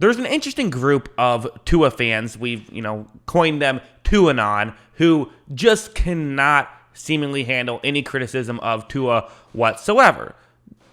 There's an interesting group of Tua fans, we've, coined them Tuanon, who just cannot seemingly handle any criticism of Tua whatsoever.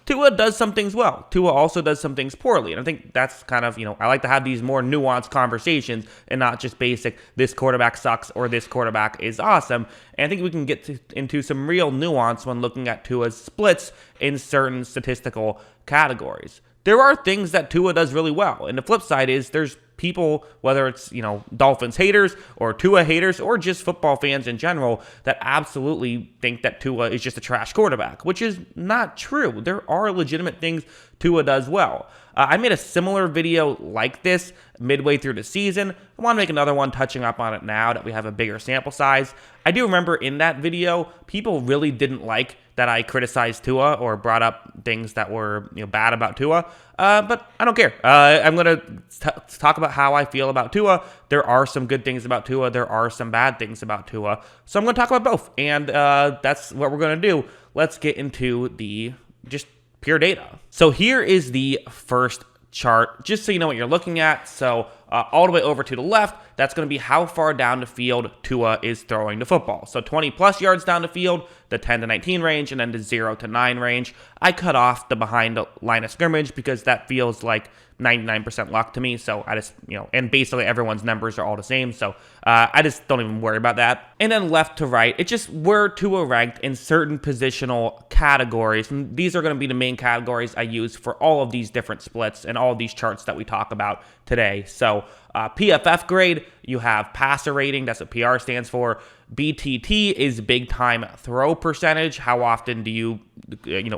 Tua does some things well. Tua also does some things poorly. And I think that's kind of, I like to have these more nuanced conversations and not just basic, this quarterback sucks or this quarterback is awesome. And I think we can get into some real nuance when looking at Tua's splits in certain statistical categories. There are things that Tua does really well. And the flip side is there's people, whether it's, Dolphins haters or Tua haters or just football fans in general, that absolutely think that Tua is just a trash quarterback, which is not true. There are legitimate things Tua does well. I made a similar video like this midway through the season. I want to make another one touching up on it now that we have a bigger sample size. I do remember in that video, people really didn't like that I criticized Tua or brought up things that were bad about Tua, but I don't care. I'm going to talk about how I feel about Tua. There are some good things about Tua. There are some bad things about Tua. So I'm going to talk about both, and that's what we're going to do. Let's get into the just pure data. So here is the first chart, just so you know what you're looking at. So all the way over to the left, that's going to be how far down the field Tua is throwing the football. So 20 plus yards down the field, the 10 to 19 range, and then the 0 to 9 range. I cut off the behind the line of scrimmage because that feels like 99% luck to me. So I just, and basically everyone's numbers are all the same. So I just don't even worry about that. And then left to right, it's just where Tua ranked in certain positional categories. And these are going to be the main categories I use for all of these different splits and all of these charts that we talk about today. So PFF grade, you have passer rating. That's what PR stands for. BTT is big time throw percentage. How often do you,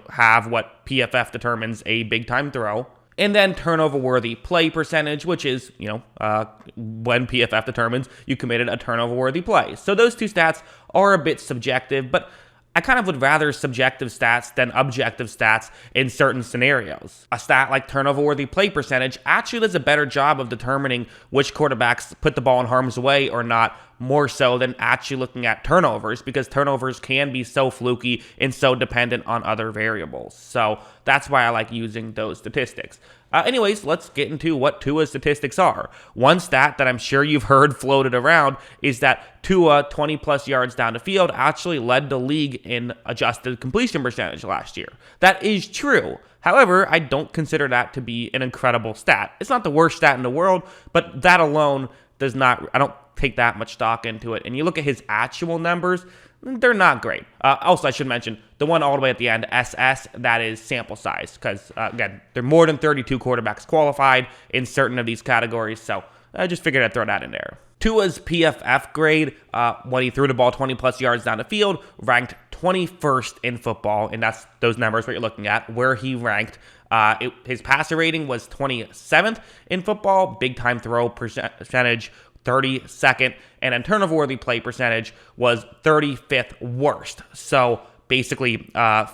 have what PFF determines a big time throw? And then turnover-worthy play percentage, which is, when PFF determines you committed a turnover-worthy play. So those two stats are a bit subjective, but I kind of would rather subjective stats than objective stats in certain scenarios. A stat like turnover-worthy play percentage actually does a better job of determining which quarterbacks put the ball in harm's way or not, more so than actually looking at turnovers, because turnovers can be so fluky and so dependent on other variables. So that's why I like using those statistics. Anyways, let's get into what Tua's statistics are. One stat that I'm sure you've heard floated around is that Tua, 20 plus yards down the field, actually led the league in adjusted completion percentage last year. That is true. However, I don't consider that to be an incredible stat. It's not the worst stat in the world, but that alone does not, I don't take that much stock into it. And you look at his actual numbers, they're not great. Also, I should mention the one all the way at the end, SS, that is sample size, because, again, there are more than 32 quarterbacks qualified in certain of these categories, so I just figured I'd throw that in there. Tua's PFF grade, when he threw the ball 20-plus yards down the field, ranked 21st in football, and that's those numbers what you're looking at, where he ranked. His passer rating was 27th in football, big-time throw percentage, 32nd, and then turnover-worthy play percentage was 35th worst. So basically,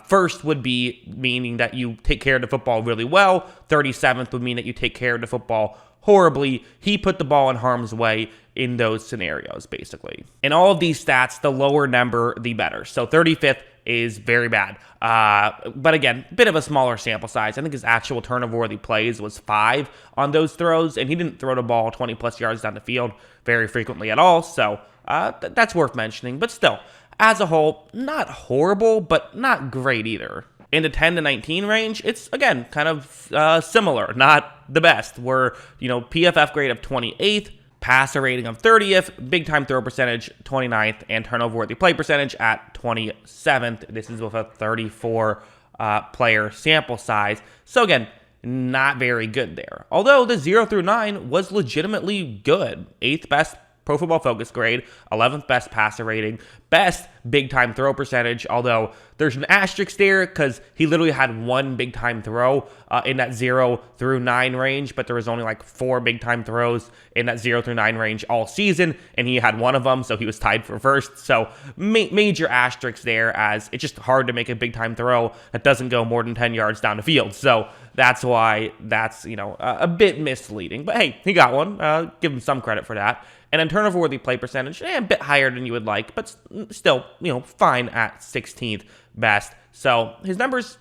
first would be meaning that you take care of the football really well. 37th would mean that you take care of the football horribly. He put the ball in harm's way in those scenarios, basically. In all of these stats, the lower number, the better. So 35th is very bad. But again, a bit of a smaller sample size. I think his actual turnover-worthy plays was 5 on those throws, and he didn't throw the ball 20-plus yards down the field very frequently at all. So that's worth mentioning. But still, as a whole, not horrible, but not great either. In the 10 to 19 range, it's, again, kind of similar, not the best. We're, PFF grade of 28th, passer rating of 30th, big-time throw percentage 29th, and turnover-worthy play percentage at 27th. This is with a 34-player sample size. So, again, not very good there. Although the 0 through 9 was legitimately good. 8th best Pro Football Focus grade, 11th best passer rating, best big-time throw percentage, although there's an asterisk there because he literally had one big-time throw in that 0 through 9 range, but there was only like 4 big-time throws in that 0 through 9 range all season, and he had one of them, so he was tied for first. So major asterisks there, as it's just hard to make a big-time throw that doesn't go more than 10 yards down the field. So that's why that's, a bit misleading. But hey, he got one. Give him some credit for that. And then turnover-worthy play percentage, a bit higher than you would like, but still, fine at 16th best. So his numbers,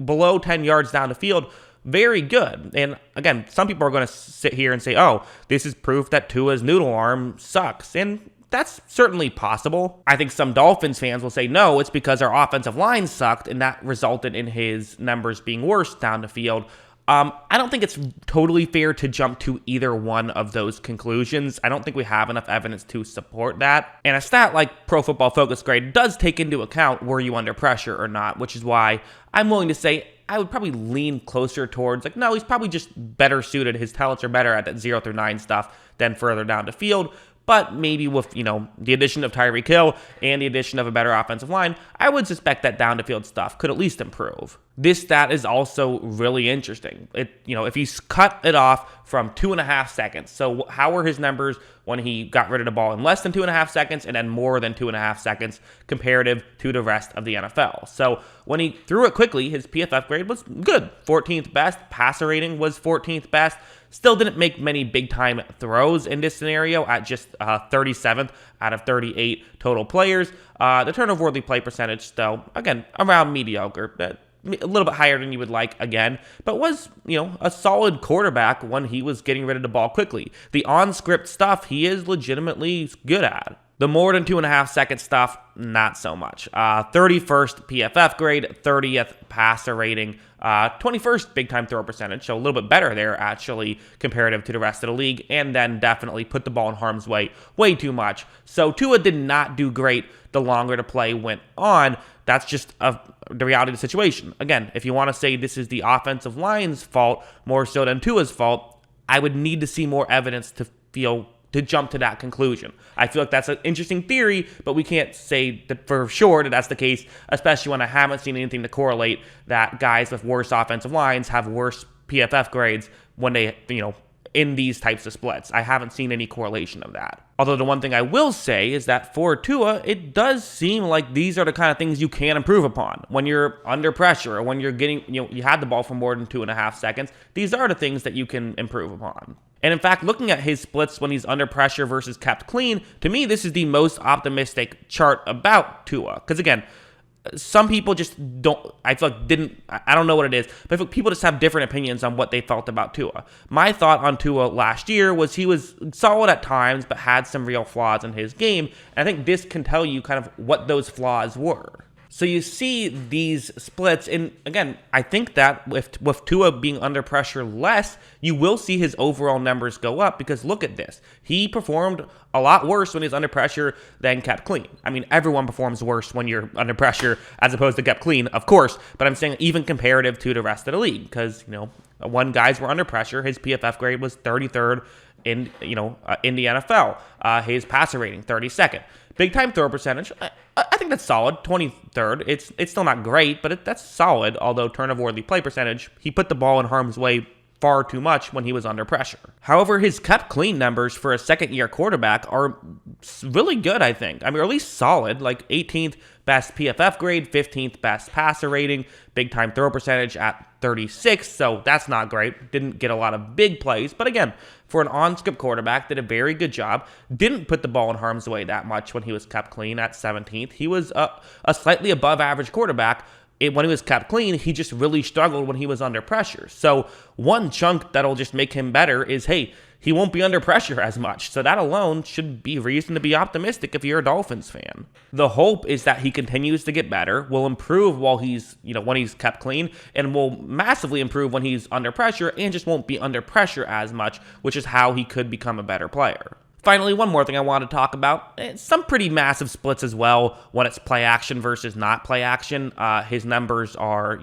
below 10 yards down the field, very good. And again, some people are going to sit here and say, oh, this is proof that Tua's noodle arm sucks. And that's certainly possible. I think some Dolphins fans will say, no, it's because our offensive line sucked, and that resulted in his numbers being worse down the field. I don't think it's totally fair to jump to either one of those conclusions. I don't think we have enough evidence to support that. And a stat like Pro Football Focus grade does take into account were you under pressure or not, which is why I'm willing to say I would probably lean closer towards like, no, he's probably just better suited. His talents are better at that 0 through 9 stuff than further down the field. But maybe with, the addition of Tyreek Hill and the addition of a better offensive line, I would suspect that down the field stuff could at least improve. This stat is also really interesting. If he's cut it off from 2.5 seconds. So how were his numbers when he got rid of the ball in less than 2.5 seconds and then more than 2.5 seconds comparative to the rest of the NFL? So when he threw it quickly, his PFF grade was good. 14th best. Passer rating was 14th best. Still didn't make many big-time throws in this scenario at just 37th out of 38 total players. The turnover-worthy play percentage, though, again, around mediocre. A little bit higher than you would like, again, but was, a solid quarterback when he was getting rid of the ball quickly. The on-script stuff he is legitimately good at. The more than 2.5 second stuff, not so much. 31st PFF grade, 30th passer rating, 21st big time throw percentage, so a little bit better there actually comparative to the rest of the league, and then definitely put the ball in harm's way too much. So Tua did not do great the longer the play went on. That's just the reality of the situation. Again, if you want to say this is the offensive line's fault more so than Tua's fault, I would need to see more evidence to jump to that conclusion. I feel like that's an interesting theory, but we can't say that for sure that that's the case, especially when I haven't seen anything to correlate that guys with worse offensive lines have worse PFF grades when they, in these types of splits. I haven't seen any correlation of that. Although the one thing I will say is that for Tua, it does seem like these are the kind of things you can improve upon. When you're under pressure or when you're getting, you had the ball for more than 2.5 seconds, these are the things that you can improve upon. And in fact, looking at his splits when he's under pressure versus kept clean, to me, this is the most optimistic chart about Tua. Because again, some people just don't, I feel like I don't know what it is, but I feel like people just have different opinions on what they felt about Tua. My thought on Tua last year was he was solid at times, but had some real flaws in his game. And I think this can tell you kind of what those flaws were. So you see these splits, and again, I think that with Tua being under pressure less, you will see his overall numbers go up because look at this. He performed a lot worse when he's under pressure than kept clean. I mean, everyone performs worse when you're under pressure as opposed to kept clean, of course, but I'm saying even comparative to the rest of the league because, when guys were under pressure, his PFF grade was 33rd in the NFL. His passer rating, 32nd. Big time throw percentage, I think that's solid, 23rd. It's still not great, but that's solid, although turnover-worthy play percentage, he put the ball in harm's way far too much when he was under pressure. However, his kept clean numbers for a second-year quarterback are really good, I think. I mean, or at least solid, like 18th best PFF grade, 15th best passer rating, big time throw percentage at 36, so that's not great. Didn't get a lot of big plays, but again, for an on-script quarterback, did a very good job. Didn't put the ball in harm's way that much when he was kept clean at 17th. He was a slightly above average quarterback. When he was kept clean, he just really struggled when he was under pressure. So one chunk that'll just make him better is, hey, he won't be under pressure as much. So that alone should be reason to be optimistic if you're a Dolphins fan. The hope is that he continues to get better, will improve while he's, when he's kept clean, and will massively improve when he's under pressure and just won't be under pressure as much, which is how he could become a better player. Finally, one more thing I want to talk about. Some pretty massive splits as well when it's play action versus not play action. His numbers are,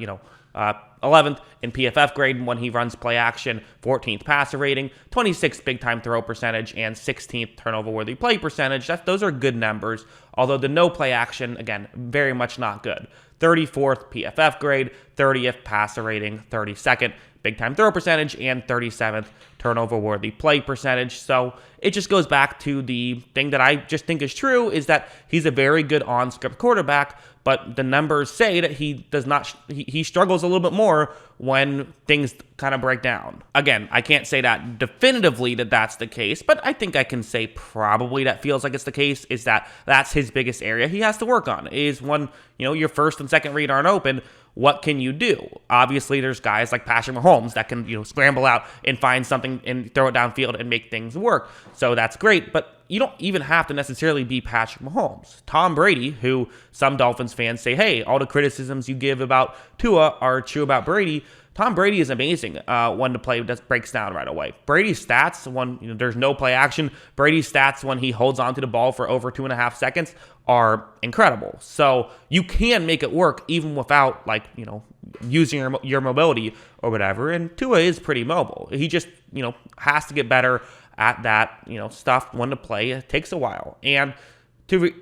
11th in PFF grade when he runs play action, 14th passer rating, 26th big time throw percentage, and 16th turnover worthy play percentage. Those are good numbers, although the no play action, again, very much not good. 34th PFF grade, 30th passer rating, 32nd big time throw percentage, and 37th turnover worthy play percentage. So it just goes back to the thing that I just think is true is that he's a very good on-script quarterback, but the numbers say that he struggles a little bit more when things kind of break down. Again, I can't say that definitively that that's the case, but I think I can say probably that feels like it's the case, is that that's his biggest area he has to work on, is when, your first and second read aren't open. what can you do? Obviously, there's guys like Patrick Mahomes that can, scramble out and find something and throw it downfield and make things work. So that's great, but you don't even have to necessarily be Patrick Mahomes. Tom Brady, who some Dolphins fans say, hey, all the criticisms you give about Tua are true about Brady. Tom Brady is amazing. One to play that breaks down right away. Brady's stats when there's no play action. Brady's stats when he holds onto the ball for over 2.5 seconds are incredible. So you can make it work even without using your mobility or whatever. And Tua is pretty mobile. He just has to get better at that stuff. One to play, it takes a while. And the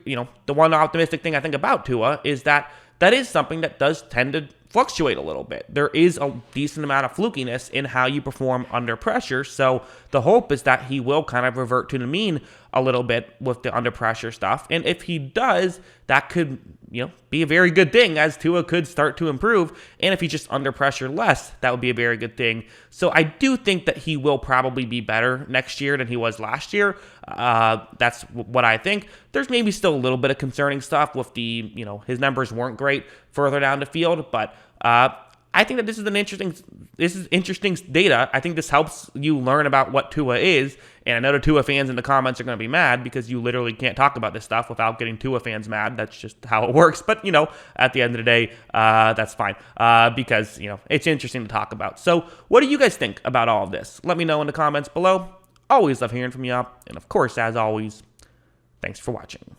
one optimistic thing I think about Tua is that is something that does tend to fluctuate a little bit. There is a decent amount of flukiness in how you perform under pressure. So the hope is that he will kind of revert to the mean a little bit with the under pressure stuff. And if he does, that could be a very good thing, as Tua could start to improve. And if he's just under pressure less, that would be a very good thing. So I do think that he will probably be better next year than he was last year. That's what I think. There's maybe still a little bit of concerning stuff with his numbers weren't great further down the field, but I think that this is interesting data. I think this helps you learn about what Tua is. And I know the Tua fans in the comments are going to be mad because you literally can't talk about this stuff without getting Tua fans mad. That's just how it works. But, at the end of the day, that's fine because, it's interesting to talk about. So what do you guys think about all of this? Let me know in the comments below. Always love hearing from you. And of course, as always, thanks for watching.